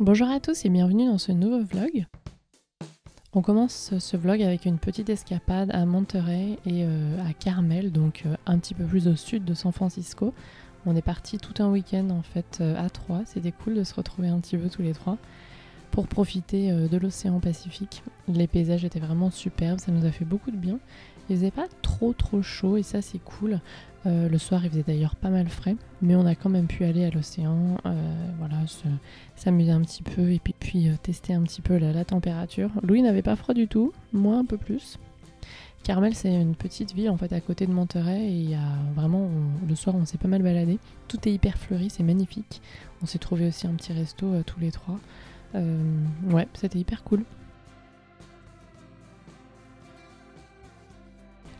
Bonjour à tous et bienvenue dans ce nouveau vlog. On commence ce vlog avec une petite escapade à Monterey et à Carmel, donc un petit peu plus au sud de San Francisco. On est parti tout un week-end en fait à trois, c'était cool de se retrouver un petit peu tous les trois pour profiter de l'océan Pacifique. Les paysages étaient vraiment superbes, ça nous a fait beaucoup de bien. Il faisait pas trop chaud et ça c'est cool. Le soir il faisait d'ailleurs pas mal frais, mais on a quand même pu aller à l'océan, voilà, s'amuser un petit peu et puis tester un petit peu la température. Louis n'avait pas froid du tout, moi un peu plus. Carmel c'est une petite ville en fait à côté de Monterey et il y a vraiment, le soir on s'est pas mal baladé. Tout est hyper fleuri, c'est magnifique. On s'est trouvé aussi un petit resto tous les trois. Ouais, c'était hyper cool.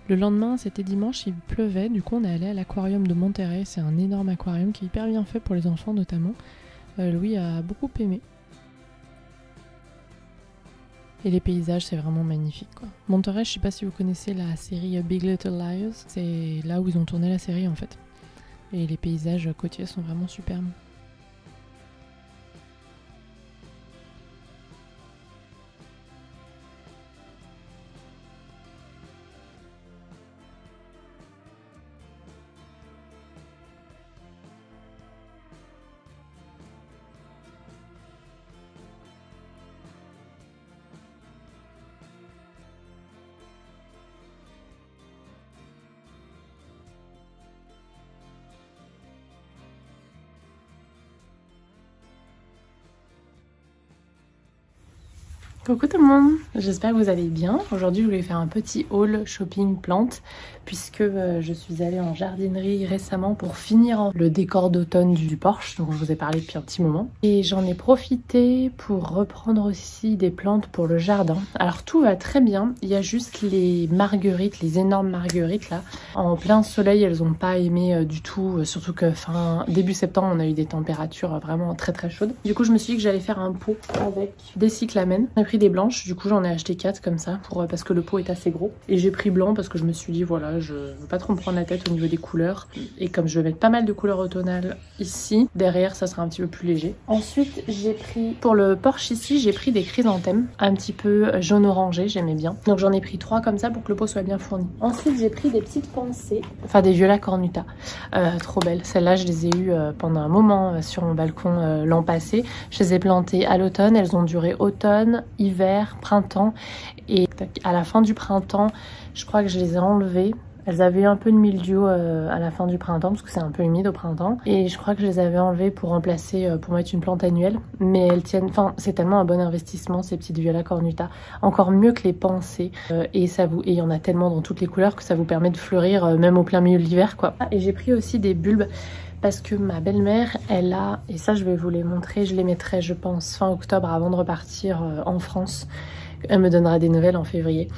Le lendemain, c'était dimanche, il pleuvait, du coup on est allé à l'aquarium de Monterey. C'est un énorme aquarium qui est hyper bien fait pour les enfants notamment. Louis a beaucoup aimé. Et les paysages, c'est vraiment magnifique quoi. Monterey, je sais pas si vous connaissez la série Big Little Lies, c'est là où ils ont tourné la série en fait. Et les paysages côtiers sont vraiment superbes. Coucou tout le monde, j'espère que vous allez bien. Aujourd'hui je voulais faire un petit haul shopping plantes puisque je suis allée en jardinerie récemment pour finir le décor d'automne du porche dont je vous ai parlé depuis un petit moment. Et j'en ai profité pour reprendre aussi des plantes pour le jardin. Alors tout va très bien, il y a juste les marguerites, les énormes marguerites là. En plein soleil elles n'ont pas aimé du tout, surtout que début septembre on a eu des températures vraiment très chaudes. Du coup je me suis dit que j'allais faire un pot avec des cyclamènes. J'ai pris des blanches, du coup j'en ai acheté 4 comme ça parce que le pot est assez gros. Et j'ai pris blanc parce que je me suis dit voilà, je veux pas trop me prendre la tête au niveau des couleurs. Et comme je vais mettre pas mal de couleurs automnales ici, derrière ça sera un petit peu plus léger. Ensuite j'ai pris, pour le porche ici, j'ai pris des chrysanthèmes un petit peu jaune orangé, j'aimais bien. Donc j'en ai pris 3 comme ça pour que le pot soit bien fourni. Ensuite j'ai pris des petites pensées, enfin des viola cornuta, trop belles. Celles-là je les ai eues pendant un moment sur mon balcon l'an passé. Je les ai plantées à l'automne, elles ont duré automne, hiver, printemps et à la fin du printemps je crois que je les ai enlevées. Elles avaient eu un peu de mildiou à la fin du printemps parce que c'est un peu humide au printemps et je crois que je les avais enlevées pour remplacer, pour mettre une plante annuelle, mais elles tiennent, enfin c'est tellement un bon investissement ces petites viola cornuta, encore mieux que les pensées et il y en a tellement dans toutes les couleurs que ça vous permet de fleurir même au plein milieu de l'hiver quoi. Et j'ai pris aussi des bulbes parce que ma belle-mère, elle a, et ça je vais vous les montrer, je les mettrai je pense fin octobre avant de repartir en France. Elle me donnera des nouvelles en février.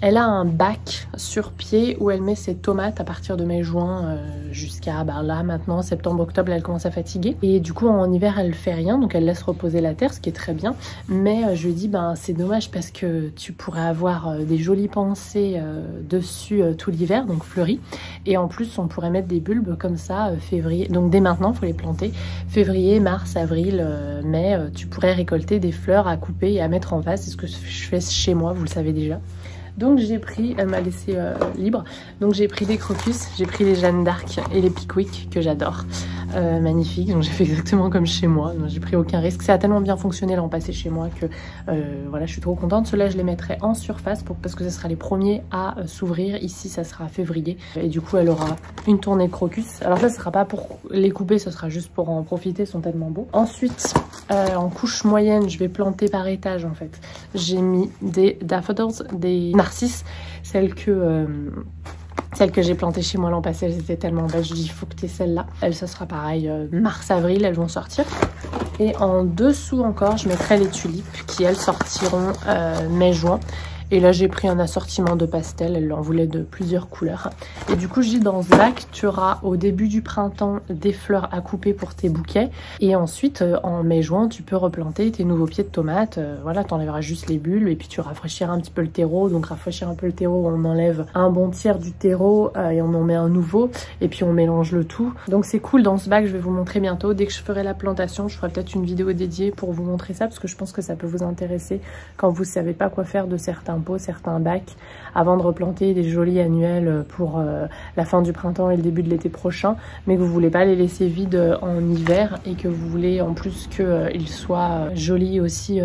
Elle a un bac sur pied où elle met ses tomates à partir de mai-juin jusqu'à là maintenant, septembre-octobre, elle commence à fatiguer. Et du coup en hiver elle fait rien, donc elle laisse reposer la terre, ce qui est très bien. Mais je lui dis c'est dommage parce que tu pourrais avoir des jolies pensées dessus tout l'hiver, donc fleuries. Et en plus on pourrait mettre des bulbes comme ça février, donc dès maintenant il faut les planter. Février, mars, avril, mai, tu pourrais récolter des fleurs à couper et à mettre en vase. C'est ce que je fais chez moi, vous le savez déjà. Donc j'ai pris, elle m'a laissé libre, donc j'ai pris des crocus, j'ai pris les Jeanne d'Arc et les Pickwick que j'adore, magnifiques, donc j'ai fait exactement comme chez moi, j'ai pris aucun risque, ça a tellement bien fonctionné l'an passé chez moi que voilà, je suis trop contente. Ceux-là je les mettrai en surface parce que ce sera les premiers à s'ouvrir, ici ça sera février et du coup elle aura une tournée de crocus. Alors ça sera pas pour les couper, ce sera juste pour en profiter, ils sont tellement beaux. Ensuite en couche moyenne je vais planter par étage en fait, j'ai mis des daffodils, des narcisses, celles que j'ai plantées chez moi l'an passé, elles étaient tellement belles, je dis il faut que tu aies celle-là. Elles, ça sera pareil, mars-avril, elles vont sortir. Et en dessous encore, je mettrai les tulipes qui elles sortiront mai-juin. Et là j'ai pris un assortiment de pastels, elle en voulait de plusieurs couleurs. Et du coup je dis dans ce bac tu auras au début du printemps des fleurs à couper pour tes bouquets. Et ensuite en mai-juin tu peux replanter tes nouveaux pieds de tomates. Voilà, tu enlèveras juste les bulles et puis tu rafraîchiras un petit peu le terreau. Donc rafraîchir un peu le terreau, on enlève un bon tiers du terreau et on en met un nouveau. Et puis on mélange le tout. Donc c'est cool dans ce bac, je vais vous montrer bientôt. Dès que je ferai la plantation, je ferai peut-être une vidéo dédiée pour vous montrer ça parce que je pense que ça peut vous intéresser quand vous savez pas quoi faire de certains pots, certains bacs avant de replanter des jolis annuels pour la fin du printemps et le début de l'été prochain, mais que vous voulez pas les laisser vides en hiver et que vous voulez en plus qu'ils soient jolis aussi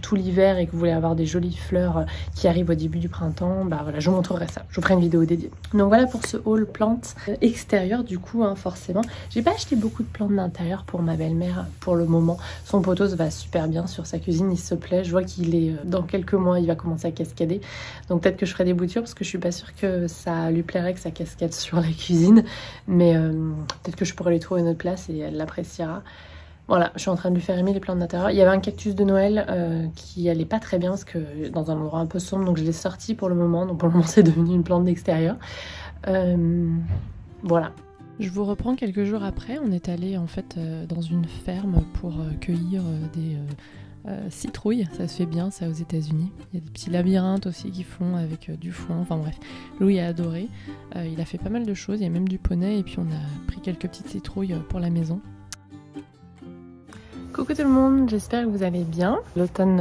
tout l'hiver et que vous voulez avoir des jolies fleurs qui arrivent au début du printemps. Bah voilà, je vous montrerai ça, je vous ferai une vidéo dédiée. Donc voilà pour ce haul plantes extérieures du coup hein, forcément. J'ai pas acheté beaucoup de plantes d'intérieur pour ma belle-mère pour le moment. Son poteau va super bien sur sa cuisine, il se plaît. Je vois qu'il est dans quelques mois, il va commencer à cascader. Donc peut-être que je ferai des boutures parce que je suis pas sûre que ça lui plairait que ça cascade sur la cuisine. Mais peut-être que je pourrais lui trouver une autre place et elle l'appréciera. Voilà, je suis en train de lui faire aimer les plantes d'intérieur. Il y avait un cactus de Noël qui allait pas très bien parce que dans un endroit un peu sombre, donc je l'ai sorti pour le moment. Donc pour le moment c'est devenu une plante d'extérieur. Voilà. Je vous reprends quelques jours après, on est allé en fait dans une ferme pour cueillir des citrouilles, ça se fait bien ça aux États-Unis. Il y a des petits labyrinthes aussi qui font avec du foin, enfin bref. Louis a adoré, il a fait pas mal de choses, il y a même du poney et puis on a pris quelques petites citrouilles pour la maison. Coucou tout le monde, j'espère que vous allez bien. L'automne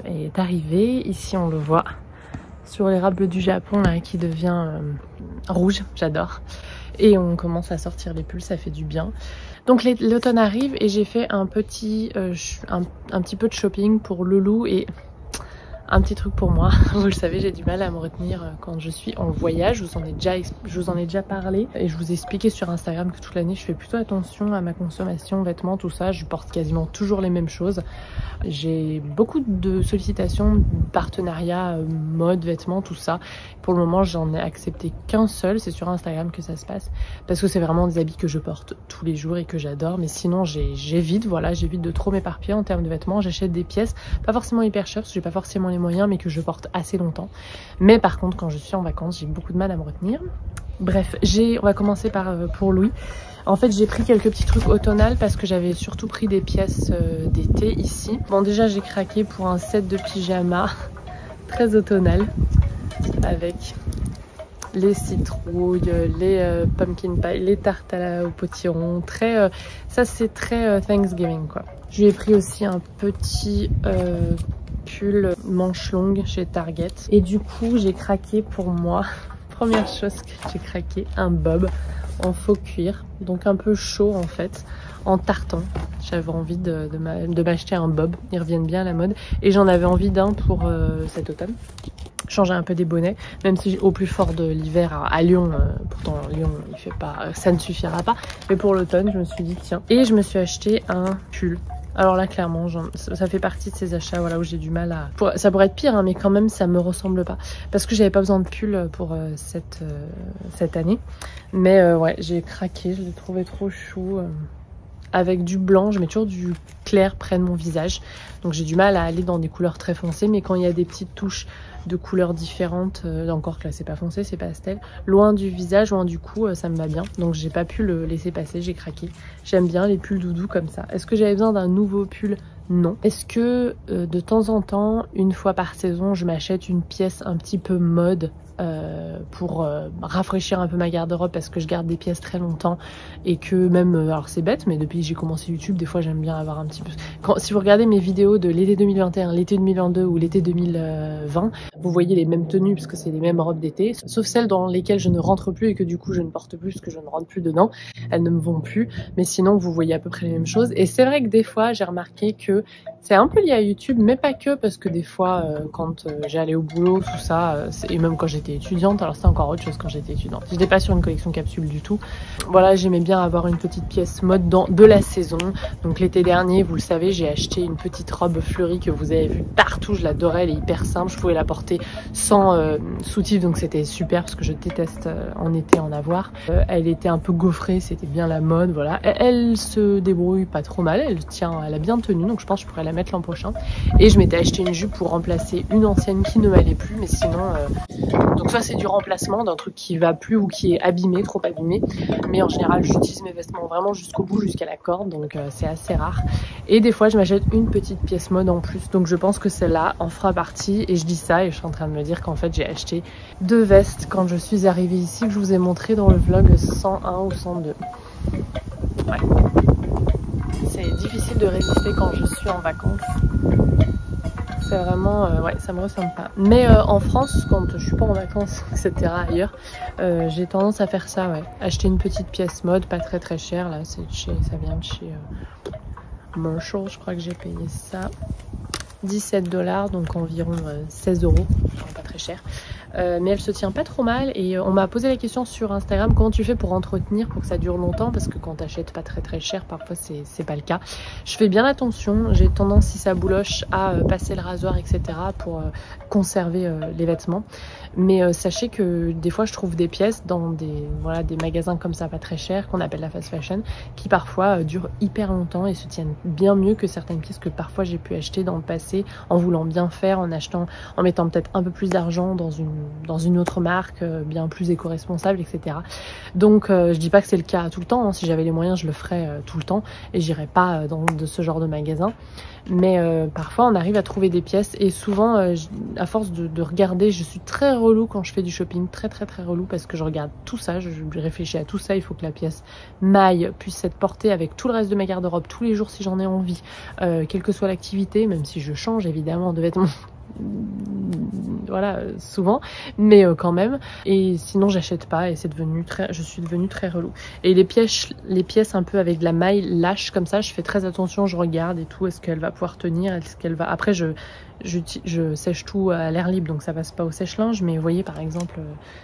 est arrivé, ici on le voit sur l'érable du Japon là, qui devient rouge, j'adore. Et on commence à sortir les pulls, ça fait du bien. Donc l'automne arrive et j'ai fait un petit peu de shopping pour Loulou et un petit truc pour moi. Vous le savez, j'ai du mal à me retenir quand je suis en voyage. Je vous en ai déjà parlé et je vous ai expliqué sur Instagram que toute l'année je fais plutôt attention à ma consommation, vêtements, tout ça. Je porte quasiment toujours les mêmes choses. J'ai beaucoup de sollicitations, partenariats, mode, vêtements, tout ça. Pour le moment, j'en ai accepté qu'un seul. C'est sur Instagram que ça se passe parce que c'est vraiment des habits que je porte tous les jours et que j'adore. Mais sinon, j'évite, voilà, j'évite de trop m'éparpiller en termes de vêtements. J'achète des pièces, pas forcément hyper chères parce que j'ai pas forcément les moyens, mais que je porte assez longtemps. Mais par contre, quand je suis en vacances, j'ai beaucoup de mal à me retenir. Bref, on va commencer par pour Louis. En fait, j'ai pris quelques petits trucs automnales parce que j'avais surtout pris des pièces d'été ici. Bon, déjà, j'ai craqué pour un set de pyjama très automnal avec les citrouilles, les pumpkin pie, les tartes au potiron. Ça, c'est très Thanksgiving, quoi. Je lui ai pris aussi un petit pull manche longue chez Target. Et du coup, j'ai craqué pour moi. Première chose que j'ai craqué, un bob en faux cuir. Donc un peu chaud en fait, en tartan. J'avais envie de m'acheter un bob. Ils reviennent bien à la mode. Et j'en avais envie d'un pour cet automne. Changer un peu des bonnets, même si au plus fort de l'hiver à Lyon, pourtant Lyon il fait pas, ça ne suffira pas, mais pour l'automne je me suis dit tiens, et je me suis acheté un pull. Alors là clairement ça fait partie de ces achats voilà, où j'ai du mal à... ça pourrait être pire hein, mais quand même ça me ressemble pas parce que j'avais pas besoin de pull pour cette année, mais ouais j'ai craqué, je l'ai trouvé trop chou. Avec du blanc, je mets toujours du clair près de mon visage. Donc j'ai du mal à aller dans des couleurs très foncées. Mais quand il y a des petites touches de couleurs différentes, encore que là c'est pas foncé, c'est pastel, loin du visage, loin du cou, ça me va bien. Donc j'ai pas pu le laisser passer, j'ai craqué. J'aime bien les pulls doudous comme ça. Est-ce que j'avais besoin d'un nouveau pull? Non. Est-ce que de temps en temps, une fois par saison, je m'achète une pièce un petit peu mode pour rafraîchir un peu ma garde-robe parce que je garde des pièces très longtemps et que même, alors c'est bête, mais depuis que j'ai commencé YouTube, des fois j'aime bien avoir un petit peu... si vous regardez mes vidéos de l'été 2021, l'été 2022 ou l'été 2020, vous voyez les mêmes tenues parce que c'est les mêmes robes d'été, sauf celles dans lesquelles je ne rentre plus et que du coup je ne porte plus parce que je ne rentre plus dedans, elles ne me vont plus, mais sinon vous voyez à peu près les mêmes choses. Et c'est vrai que des fois j'ai remarqué que c'est un peu lié à YouTube, mais pas que, parce que des fois quand j'allais au boulot, tout ça, et même quand j'étais étudiante, alors c'est encore autre chose quand j'étais étudiante. J'étais pas sur une collection capsule du tout. Voilà, j'aimais bien avoir une petite pièce mode de la saison. Donc l'été dernier, vous le savez, j'ai acheté une petite robe fleurie que vous avez vue partout. Je l'adorais, elle est hyper simple. Je pouvais la porter sans soutif, donc c'était super parce que je déteste en été en avoir. Elle était un peu gaufrée, c'était bien la mode, voilà. Elle se débrouille pas trop mal, elle a bien tenu, donc je pense que je pourrais la la mettre l'an prochain. Et je m'étais acheté une jupe pour remplacer une ancienne qui ne m'allait plus, mais sinon donc soit c'est du remplacement d'un truc qui va plus ou qui est abîmé, trop abîmé, mais en général j'utilise mes vêtements vraiment jusqu'au bout, jusqu'à la corde, donc c'est assez rare. Et des fois je m'achète une petite pièce mode en plus, donc je pense que celle-là en fera partie. Et je dis ça et je suis en train de me dire qu'en fait j'ai acheté 2 vestes quand je suis arrivée ici, que je vous ai montré dans le vlog 101 ou 102. Ouais. C'est difficile de résister quand je suis en vacances. C'est vraiment, ouais, ça me ressemble pas. Mais en France, quand je suis pas en vacances, etc. ailleurs, j'ai tendance à faire ça, ouais. Acheter une petite pièce mode, pas très très chère, là, ça vient de chez Marshall, je crois que j'ai payé ça 17 $, donc environ 16 €, pas très cher. Mais elle se tient pas trop mal et on m'a posé la question sur Instagram, comment tu fais pour entretenir pour que ça dure longtemps, parce que quand t'achètes pas très très cher parfois c'est pas le cas. Je fais bien attention, j'ai tendance si ça bouloche à passer le rasoir etc pour conserver les vêtements, mais sachez que des fois je trouve des pièces dans des magasins comme ça pas très chers qu'on appelle la fast fashion qui parfois durent hyper longtemps et se tiennent bien mieux que certaines pièces que parfois j'ai pu acheter dans le passé en voulant bien faire, en mettant peut-être un peu plus d'argent dans une autre marque bien plus éco-responsable etc. Donc je dis pas que c'est le cas tout le temps, hein. Si j'avais les moyens je le ferais tout le temps et j'irais pas dans ce genre de magasin, mais parfois on arrive à trouver des pièces et souvent à force de regarder, je suis très relou quand je fais du shopping, très relou, parce que je regarde tout ça, je réfléchis à tout ça, il faut que la pièce m'aille, puisse être portée avec tout le reste de ma garde-robe tous les jours si j'en ai envie, quelle que soit l'activité, même si je change évidemment de vêtements voilà souvent, mais quand même, et sinon j'achète pas et je suis devenue très relou. Et les pièces un peu avec de la maille lâche comme ça, je fais très attention, je regarde et tout, est-ce qu'elle va pouvoir tenir, est-ce qu'elle va, après je sèche tout à l'air libre donc ça passe pas au sèche-linge, mais vous voyez par exemple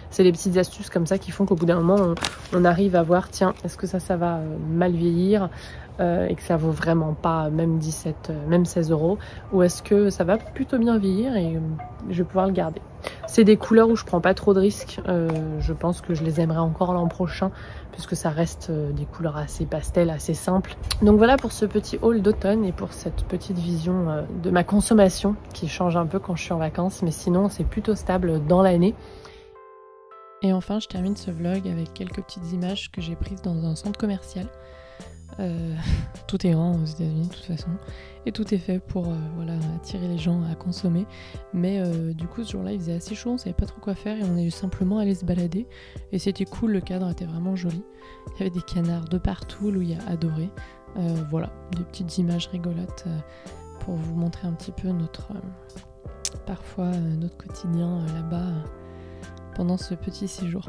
c'est des petites astuces comme ça qui font qu'au bout d'un moment on arrive à voir, tiens, est-ce que ça va mal vieillir et que ça vaut vraiment pas même 16 €, ou est-ce que ça va plutôt bien vieillir et je vais pouvoir le garder. C'est des couleurs où je prends pas trop de risques, je pense que je les aimerai encore l'an prochain puisque ça reste des couleurs assez pastel, assez simples. Donc voilà pour ce petit haul d'automne et pour cette petite vision de ma consommation qui change un peu quand je suis en vacances, mais sinon c'est plutôt stable dans l'année. Et enfin je termine ce vlog avec quelques petites images que j'ai prises dans un centre commercial. Tout est grand aux États-Unis de toute façon et tout est fait pour voilà, attirer les gens à consommer, mais du coup ce jour-là il faisait assez chaud, on savait pas trop quoi faire et on est simplement allé se balader et c'était cool, le cadre était vraiment joli, il y avait des canards de partout, Louis a adoré, voilà, des petites images rigolotes pour vous montrer un petit peu parfois notre quotidien là-bas pendant ce petit séjour.